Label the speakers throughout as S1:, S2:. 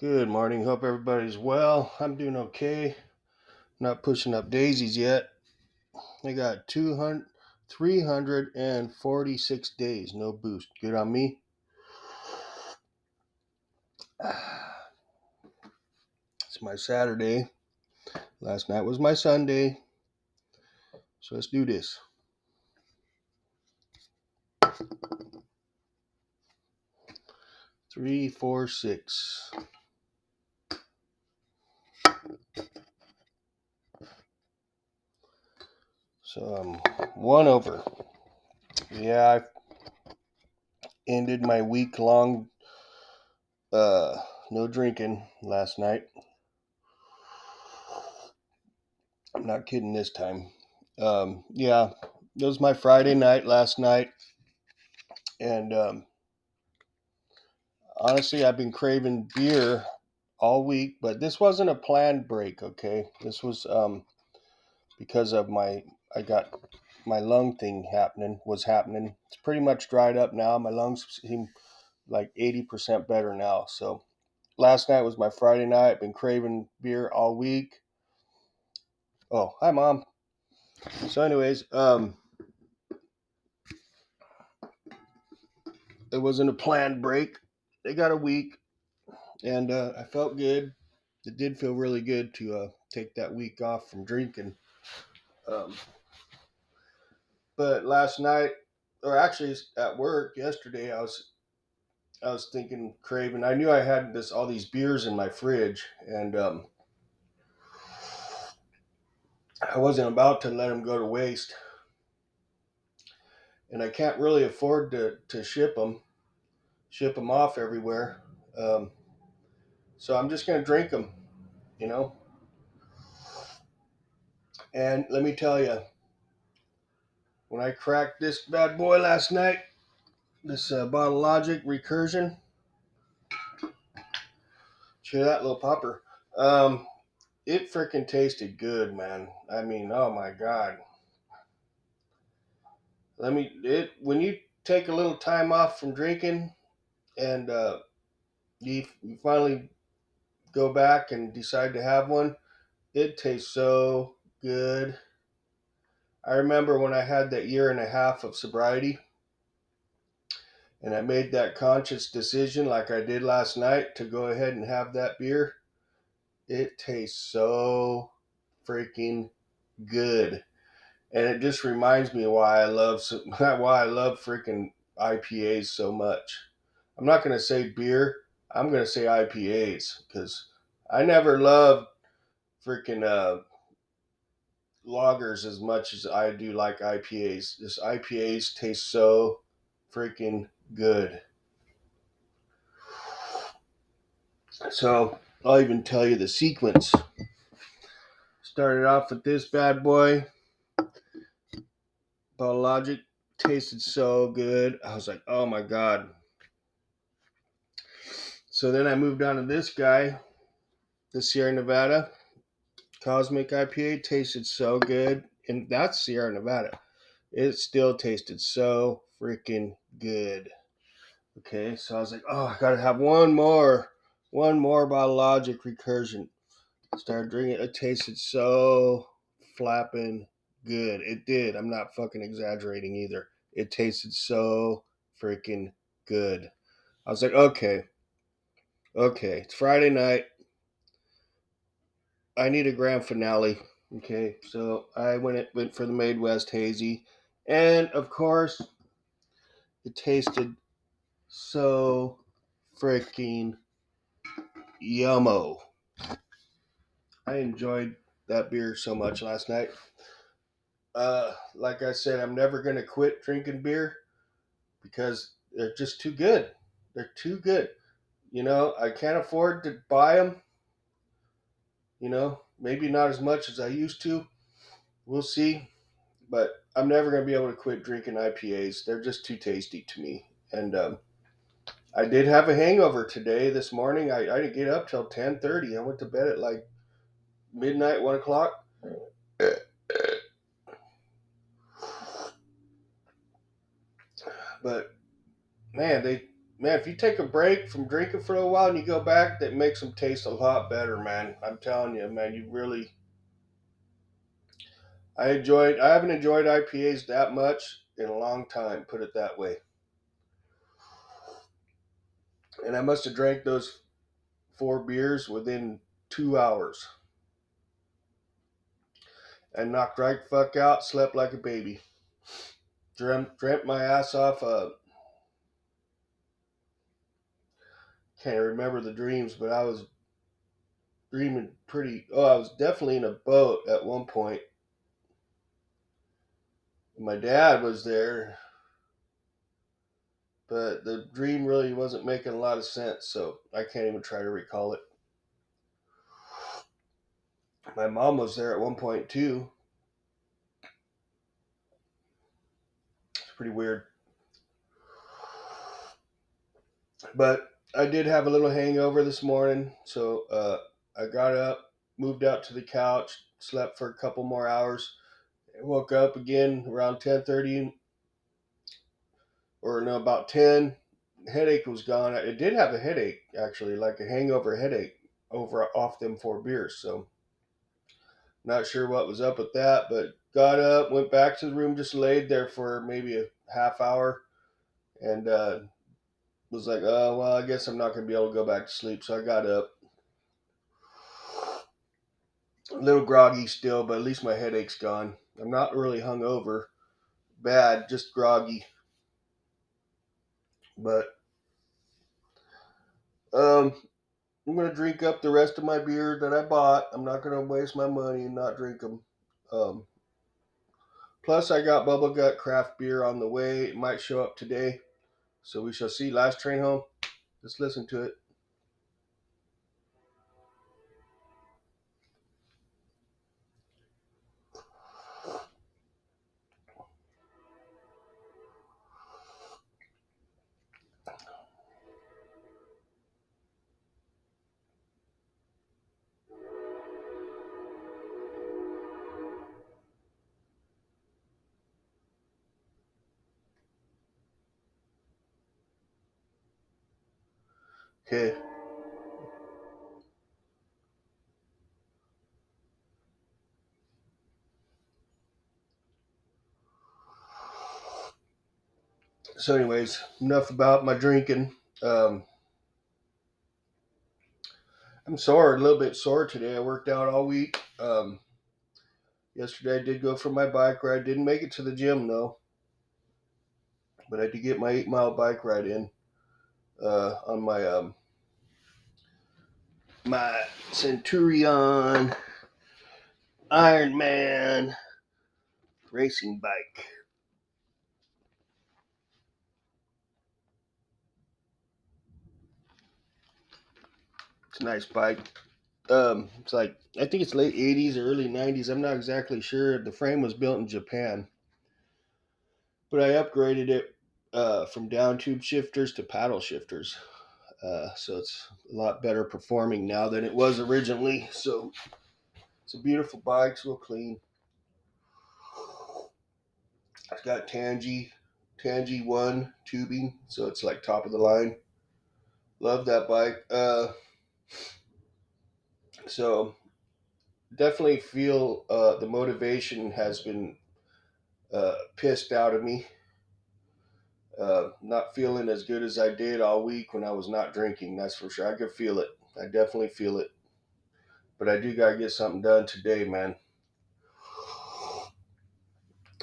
S1: Good morning. Hope everybody's well. I'm doing okay. Not pushing up daisies yet. I got 200, 346 days, no boost. Good on me. It's my Saturday. Last night was my Sunday. So let's do this. Three, four, six. So I'm one over. Yeah, I ended my week long no drinking last night. I'm not kidding this time. Yeah, it was my Friday night last night, and honestly, I've been craving beer all week, but this wasn't a planned break. Okay, this was because of I got my lung thing happening. It's pretty much dried up now. My lungs seem like 80% better now. So last night was my Friday night. I've been craving beer all week. Oh, hi mom. So, anyways, it wasn't a planned break. They got a week, and I felt good. It did feel really good to take that week off from drinking. Um, but last night, or actually at work yesterday, I was thinking craving. I knew I had all these beers in my fridge, and I wasn't about to let them go to waste. And I can't really afford to ship them off everywhere. Um, so I'm just gonna drink them, you know. And let me tell you, when I cracked this bad boy last night, this Bottle Logic Recursion, chew that little popper. Um, it freaking tasted good, man. I mean, oh my god. When you take a little time off from drinking and you finally go back and decide to have one, it tastes so good. I remember when I had that year and a half of sobriety and I made that conscious decision like I did last night to go ahead and have that beer. It tastes so freaking good. And it just reminds me why I love freaking IPAs so much. I'm not going to say beer, I'm going to say IPAs because I never loved freaking lagers as much as I do like IPAs. This IPAs taste so freaking good. So I'll even tell you the sequence. Started off with this bad boy, Bottle Logic. Tasted so good. I was like, oh my god. So then I moved on to this guy, the Sierra Nevada Cosmic IPA. Tasted so good. And that's Sierra Nevada. It still tasted so freaking good. Okay, so I was like, oh, I gotta have one more Bottle Logic Recursion. Started drinking it. It tasted so flapping good. It did. I'm not fucking exaggerating either. It tasted so freaking good. I was like, okay, it's Friday night. I need a grand finale. Okay, so I went for the Made West Hazy, and of course, it tasted so freaking yummo. I enjoyed that beer so much last night. Like I said, I'm never gonna quit drinking beer because they're just too good. They're too good. I can't afford to buy them. Maybe not as much as I used to. We'll see. But I'm never going to be able to quit drinking IPAs. They're just too tasty to me. And I did have a hangover today, this morning. I didn't get up till 10:30. I went to bed at like midnight, 1 o'clock. But, man, man, if you take a break from drinking for a while and you go back, that makes them taste a lot better, man. I'm telling you, man, you really. I haven't enjoyed IPAs that much in a long time. Put it that way. And I must have drank those 4 beers within 2 hours and knocked right the fuck out. Slept like a baby. Dreamt my ass off. Can't remember the dreams, but I was dreaming pretty. Oh, I was definitely in a boat at one point. My dad was there, but the dream really wasn't making a lot of sense, so I can't even try to recall it. My mom was there at one point too. It's pretty weird. But I did have a little hangover this morning, so I got up, moved out to the couch, slept for a couple more hours, woke up again around 10:30, or no, about 10. Headache was gone. I did have a headache actually, like a hangover headache over off them 4 beers. So not sure what was up with that, but got up, went back to the room, just laid there for maybe a half hour, and was like, oh well, I guess I'm not gonna be able to go back to sleep. So I got up, a little groggy still, but at least my headache's gone. I'm not really hungover, bad, just groggy. But um, I'm gonna drink up the rest of my beer that I bought. I'm not gonna waste my money and not drink them. Um, Plus, I got Bubble Gut craft beer on the way. It might show up today, so we shall see. Last train home. Let's listen to it. Okay. So, anyways, enough about my drinking. Um, I'm sore, a little bit sore today. I worked out all week. Yesterday I did go for my bike ride. Didn't make it to the gym though, but I did get my 8 mile bike ride in on my Centurion Ironman racing bike. It's a nice bike. It's like I think it's late '80s or early '90s. I'm not exactly sure. The frame was built in Japan, but I upgraded it from down tube shifters to paddle shifters. So it's a lot better performing now than it was originally. So it's a beautiful bike. It's real clean. It's got Tangy one tubing, so it's like top of the line. Love that bike. So definitely feel the motivation has been pissed out of me. Not feeling as good as I did all week when I was not drinking. That's for sure. I could feel it. I definitely feel it. But I do gotta get something done today, man.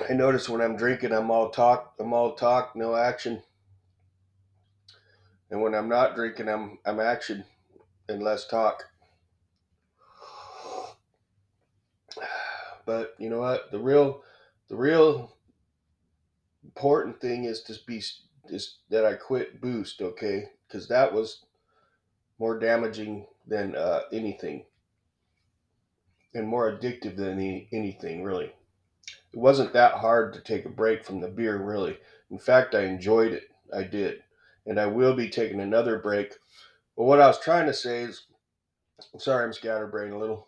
S1: I notice when I'm drinking, I'm all talk, no action. And when I'm not drinking, I'm action and less talk. But you know what? The real important thing is that I quit boost, okay? Because that was more damaging than anything, and more addictive than anything, really. It wasn't that hard to take a break from the beer, really. In fact, I enjoyed it. I did. And I will be taking another break. But what I was trying to say is, sorry, I'm scatterbrained a little.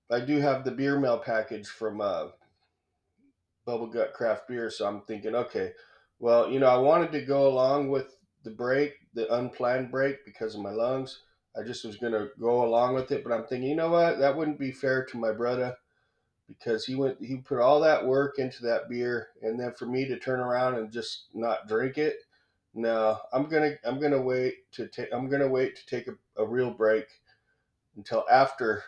S1: I do have the beer mail package from Bubble Gut Craft Beer, so I'm thinking, okay, well, I wanted to go along with the break, the unplanned break, because of my lungs. I just was gonna go along with it, but I'm thinking, you know what? That wouldn't be fair to my brother because he put all that work into that beer, and then for me to turn around and just not drink it. No, I'm gonna wait to take a real break until after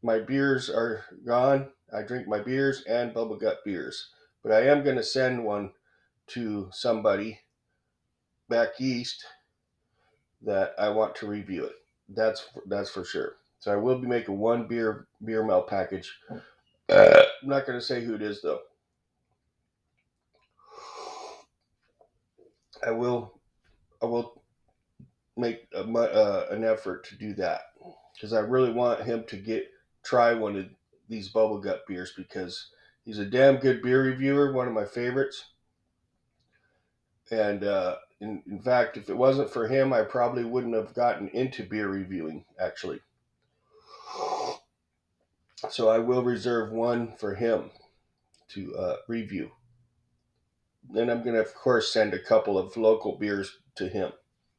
S1: my beers are gone. I drink my beers and bubble gut beers, but I am gonna send one to somebody back east that I want to review it. That's for sure. So I will be making one beer mail package. I'm not going to say who it is though. I will make an effort to do that because I really want him to try one of these bubble gut beers because he's a damn good beer reviewer, one of my favorites. And in fact, if it wasn't for him, I probably wouldn't have gotten into beer reviewing actually. So I will reserve one for him to review. Then I'm going to, of course, send a couple of local beers to him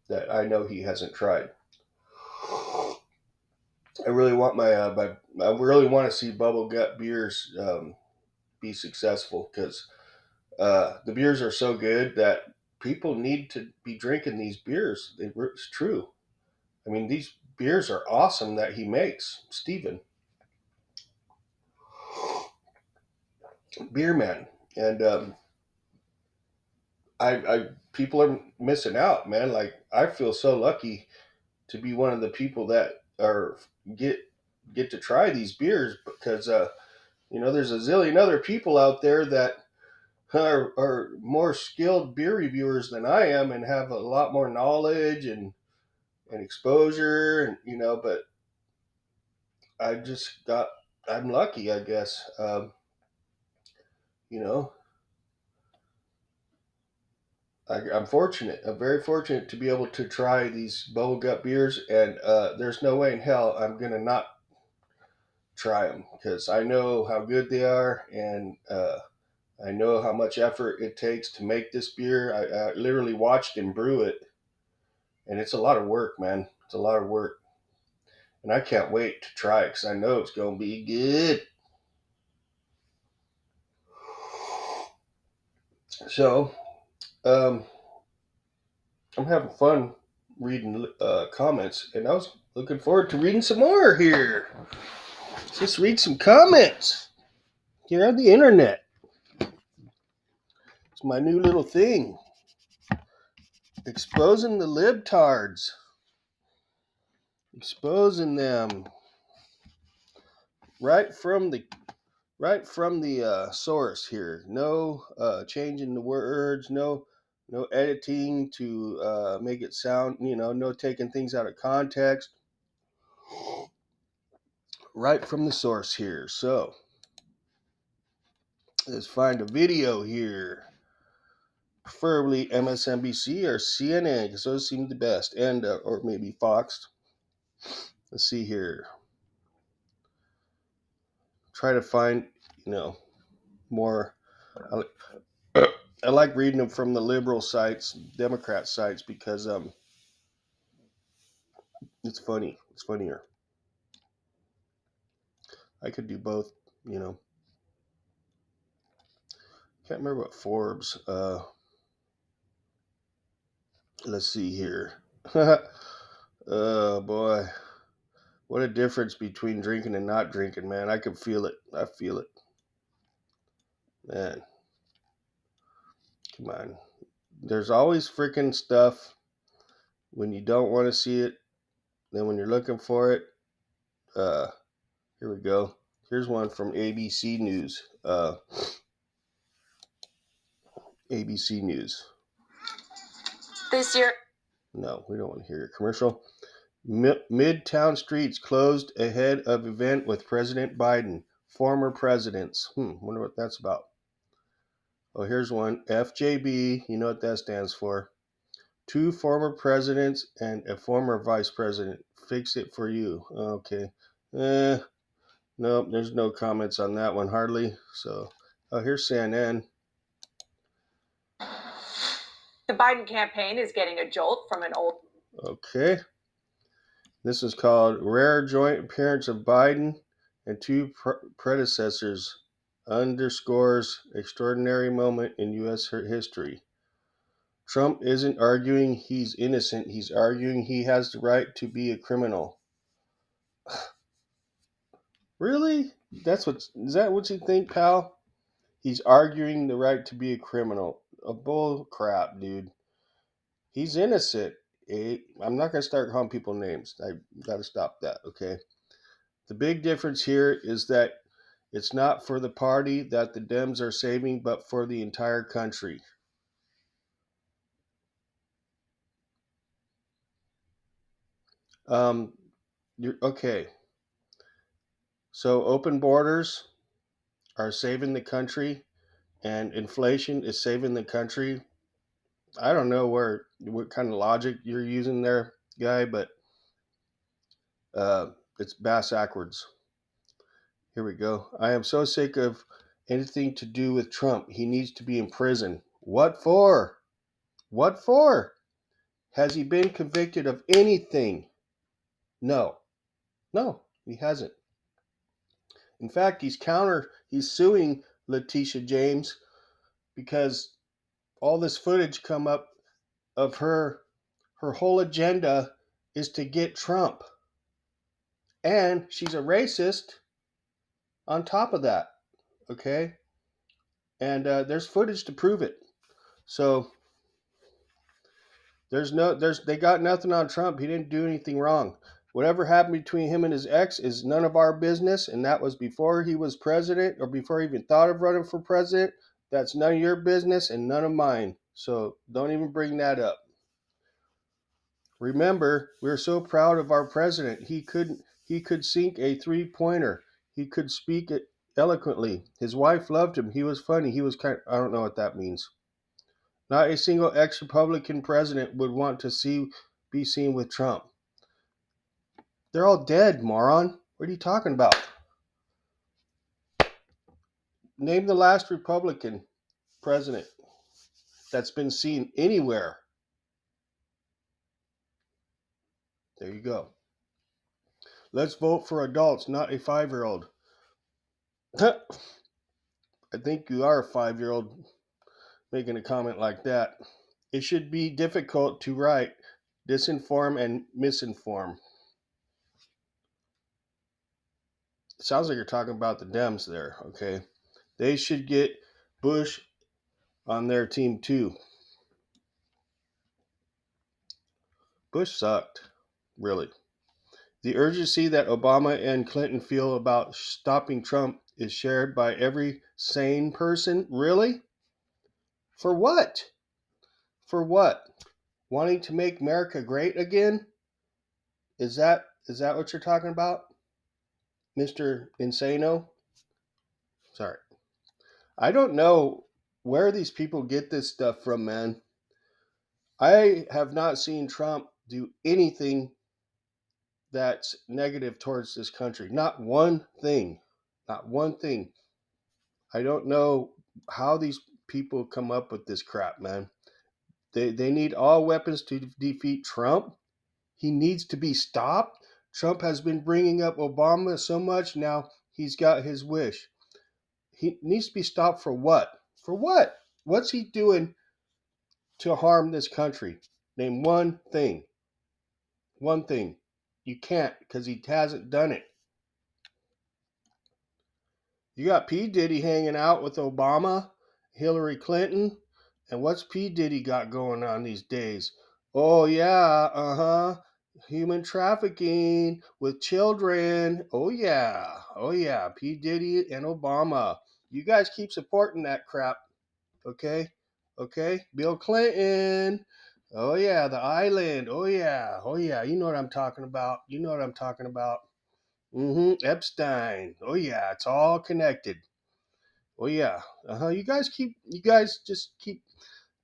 S1: that I know he hasn't tried. I really want I really want to see Bubble Gut beers be successful because the beers are so good that people need to be drinking these beers. It's true. I mean, these beers are awesome that he makes, Steven. Beer man. And I people are missing out, man. Like I feel so lucky to be one of the people that are get get to try these beers because there's a zillion other people out there that are more skilled beer reviewers than I am and have a lot more knowledge and exposure and but I just got I'm lucky I guess you know I'm fortunate. I'm very fortunate to be able to try these bubble gut beers, and there's no way in hell I'm gonna not try them because I know how good they are, and I know how much effort it takes to make this beer. I literally watched him brew it, and it's a lot of work, man. It's a lot of work, and I can't wait to try it because I know it's gonna be good. So, um, I'm having fun reading comments, and I was looking forward to reading some more here. Let's read some comments here on the internet. It's my new little thing. Exposing the libtards. Exposing them right from the source here. No changing the words. No editing to make it sound. No taking things out of context. Right from the source here. So let's find a video here. Preferably MSNBC or CNN because those seem the best, and or maybe Fox. Let's see here. Try to find more. I like reading them from the liberal sites, Democrat sites because it's funny. It's funnier. I could do both. Can't remember what Forbes. Let's see here. Oh boy, what a difference between drinking and not drinking, man. I can feel it. I feel it, man. Come on. There's always freaking stuff when you don't want to see it. Then when you're looking for it, uh, here we go. Here's one from ABC News. ABC News. This year. No, we don't want to hear your commercial. Midtown streets closed ahead of event with President Biden. Former presidents. Wonder what that's about. Oh, here's one. FJB. You know what that stands for. 2 former presidents and a former vice president. Fix it for you. Okay. Nope, there's no comments on that one hardly. So, here's CNN.
S2: The Biden campaign is getting a jolt from an old.
S1: Okay. This is called Rare Joint Appearance of Biden and Two Predecessors Underscores Extraordinary Moment in U.S. History. Trump isn't arguing he's innocent. He's arguing he has the right to be a criminal. Really? Is that what you think, pal? He's arguing the right to be a criminal. A bull crap, dude. He's innocent. I'm not gonna start calling people names. I gotta stop that, okay? The big difference here is that it's not for the party that the Dems are saving, but for the entire country. Um, okay. So open borders are saving the country, and inflation is saving the country. I don't know what kind of logic you're using there, guy, but it's bass backwards. Here we go. I am so sick of anything to do with Trump. He needs to be in prison. What for? What for? Has he been convicted of anything? No. No, he hasn't. In fact, he's suing Letitia James because all this footage come up of her whole agenda is to get Trump. And she's a racist on top of that, okay? And there's footage to prove it. So they got nothing on Trump. He didn't do anything wrong. Whatever happened between him and his ex is none of our business, and that was before he was president or before he even thought of running for president. That's none of your business and none of mine. So don't even bring that up. Remember, we're so proud of our president. He could sink a three-pointer. He could speak it eloquently. His wife loved him. He was funny. He was I don't know what that means. Not a single ex-Republican president would want to be seen with Trump. They're all dead, moron. What are you talking about? Name the last Republican president that's been seen anywhere. There you go. Let's vote for adults, not a 5-year-old. I think you are a 5-year-old making a comment like that. It should be difficult to write, disinform, and misinform. It sounds like you're talking about the Dems there, okay? They should get Bush on their team too. Bush sucked, really. The urgency that Obama and Clinton feel about stopping Trump is shared by every sane person. Really? For what? For what? Wanting to make America great again? Is that what you're talking about? Mr. Insano? Sorry. I don't know where these people get this stuff from, man. I have not seen Trump do anything that's negative towards this country. Not one thing. Not one thing. I don't know how these people come up with this crap, man. They need all weapons to defeat Trump. He needs to be stopped. Trump has been bringing up Obama so much now he's got his wish. He needs to be stopped for what? For what? What's he doing to harm this country? Name one thing. One thing. You can't because he hasn't done it. You got P. Diddy hanging out with Obama, Hillary Clinton, and what's P. Diddy got going on these days? Oh, yeah, human trafficking with children. Oh, yeah, P. Diddy and Obama. You guys keep supporting that crap, okay? Okay? Bill Clinton. Oh, yeah, the island. Oh, yeah, you know what I'm talking about. You know what I'm talking about. Epstein. Oh, yeah, it's all connected. Oh yeah. You guys just keep,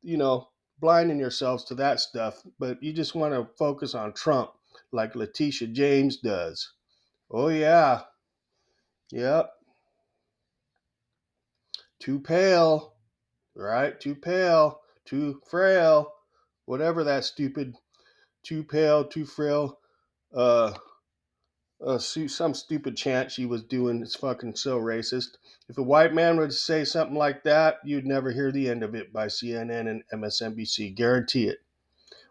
S1: you know, blinding yourselves to that stuff, but you just want to focus on Trump like Letitia James does. Oh yeah. Yep. Too pale, right? Too pale, too frail. whatever that stupid, too pale, too frail, uh, some stupid chant she was doing. It's fucking so racist. If a white man would say something like that, you'd never hear the end of it by CNN and MSNBC. Guarantee it.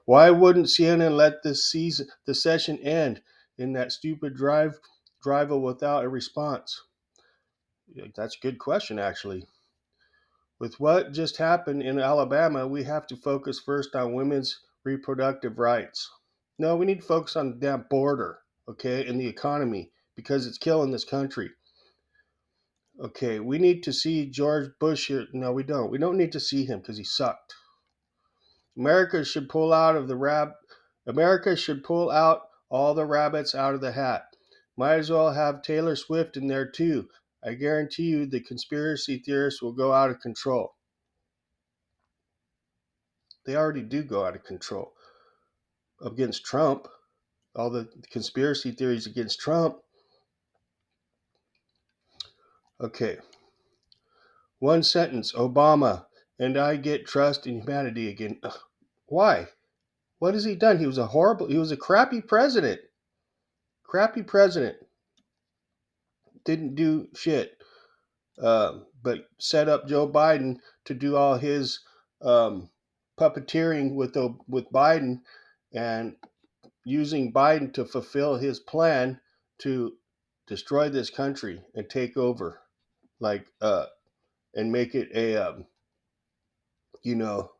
S1: Why wouldn't CNN let the session end in that stupid drive without a response? Yeah, that's a good question, actually. With what just happened in Alabama, we have to focus first on women's reproductive rights. No, we need to focus on the damn border, okay, and the economy because it's killing this country. Okay, we need to see George Bush here. No, we don't. We don't need to see him because he sucked. America should pull out of the rab. America should pull out all the rabbits out of the hat. Might as well have Taylor Swift in there too. I guarantee you the conspiracy theorists will go out of control. They already do go out of control. Against Trump, all the conspiracy theories against Trump. Okay, one sentence Obama, and I get trust in humanity again. Ugh. Why? What has he done? He was a crappy president. Crappy president. Didn't do shit. But set up Joe Biden to do all his puppeteering with Biden and using Biden to fulfill his plan to destroy this country and take over, like and make it a you know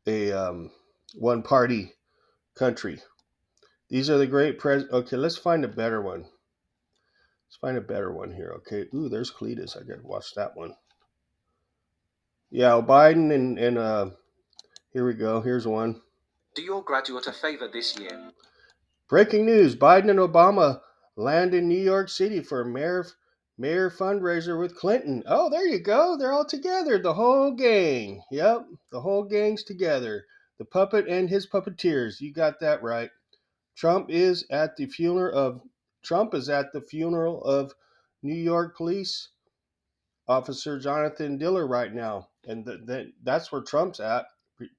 S1: a one party country. These are the great pres. Okay, let's find a better one. Let's find a better one here. Okay. Ooh, there's Cletus. I gotta watch that one. Yeah, Biden and here we go. Here's one. Do your graduate a favor this year. Breaking news: Biden and Obama land in New York City for a mayor fundraiser with Clinton. Oh, there you go. They're all together. The whole gang. Yep, the whole gang's together. The puppet and his puppeteers. You got that right. Trump is at the funeral of Trump is at the funeral of New York police officer Jonathan Diller right now, and that's where Trump's at,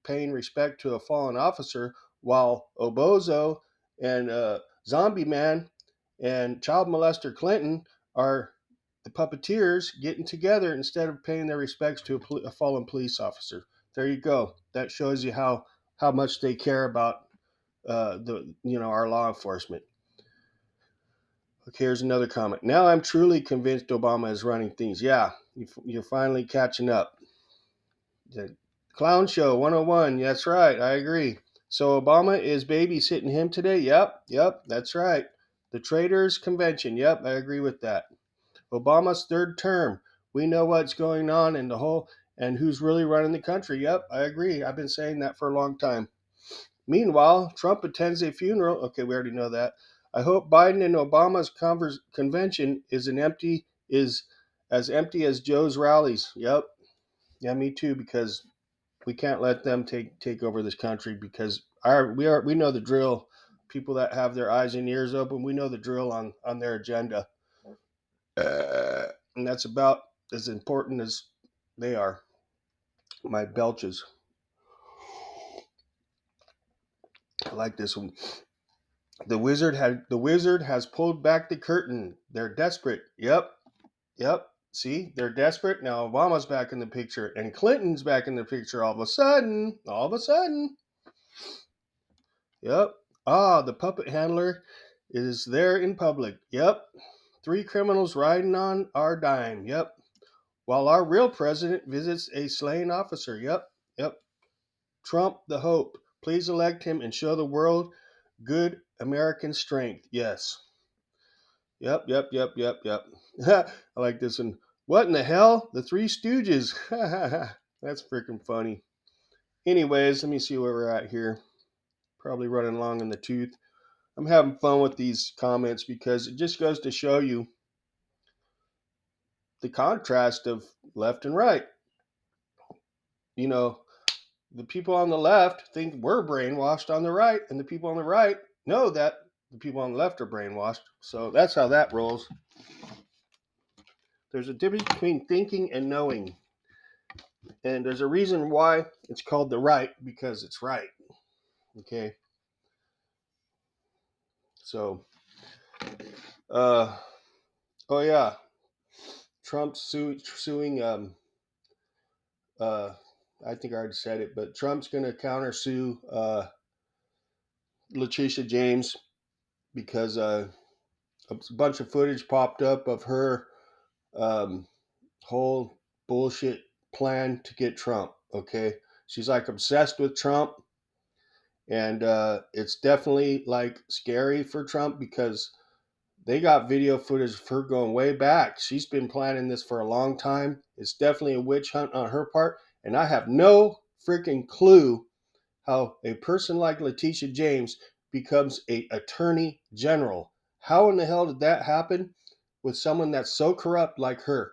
S1: paying respect to a fallen officer, while Obozo and Zombie Man and child molester Clinton are the puppeteers getting together instead of paying their respects to a fallen police officer. There you go. That shows you how much they care about our law enforcement. Okay, here's another comment. Now I'm truly convinced Obama is running things. Yeah, you're finally catching up. The Clown Show 101. That's right. I agree. So Obama is babysitting him today? Yep, that's right. The Traitors Convention. Yep, I agree with that. Obama's third term. We know what's going on in the whole and who's really running the country. Yep, I agree. I've been saying that for a long time. Meanwhile, Trump attends a funeral. Okay, we already know that. I hope Biden and Obama's convention is as empty as Joe's rallies. Yep. Yeah, me too. Because we can't let them take over this country because we know the drill. People that have their eyes and ears open, we know the drill on their agenda, and that's about as important as they are. My belches. I like this one. The wizard has pulled back the curtain. They're desperate. Yep. See, they're desperate. Now Obama's back in the picture and Clinton's back in the picture all of a sudden. All of a sudden. Yep. Ah, the puppet handler is there in public. Yep. Three criminals riding on our dime. Yep. While our real president visits a slain officer. Yep. Trump the hope. Please elect him and show the world good American strength. Yes. Yep. I like this one. What in the hell? The Three Stooges. That's freaking funny. Anyways, let me see where we're at here. Probably running long in the tooth. I'm having fun with these comments because it just goes to show you the contrast of left and right. You know, the people on the left think we're brainwashed on the right, and the people on the right know that the people on the left are brainwashed. So that's how that rolls. There's a difference between thinking and knowing. And there's a reason why it's called the right, because it's right. Okay. So, uh, oh yeah, Trump's suing. Uh, I think I already said it, but Trump's going to countersue Letitia James because a bunch of footage popped up of her um, whole bullshit plan to get Trump. Okay, she's like obsessed with Trump, and it's definitely like scary for Trump because they got video footage of her going way back. She's been planning this for a long time. It's definitely a witch hunt on her part, and I have no freaking clue how a person like Letitia James becomes a attorney general. How in the hell did that happen with someone that's so corrupt like her?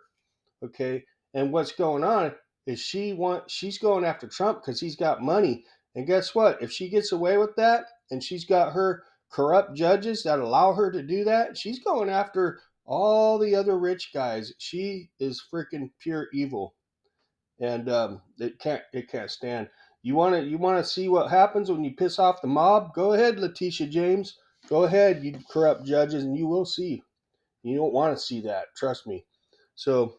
S1: Okay, and what's going on is she's going after Trump because he's got money. And guess what? If she gets away with that, and she's got her corrupt judges that allow her to do that, she's going after all the other rich guys. She is freaking pure evil, and it can't stand. You want to see what happens when you piss off the mob? Go ahead, Letitia James. Go ahead, you corrupt judges, and you will see. You don't want to see that. Trust me. So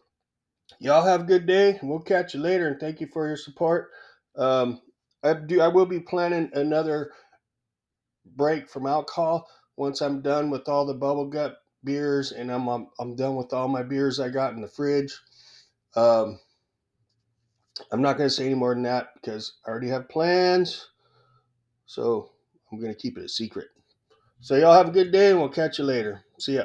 S1: y'all have a good day, and we'll catch you later. And thank you for your support. Um, I will be planning another break from alcohol once I'm done with all the bubble gut beers, and I'm done with all my beers I got in the fridge. Um, I'm not going to say any more than that because I already have plans. So I'm going to keep it a secret. So y'all have a good day, and we'll catch you later. See ya.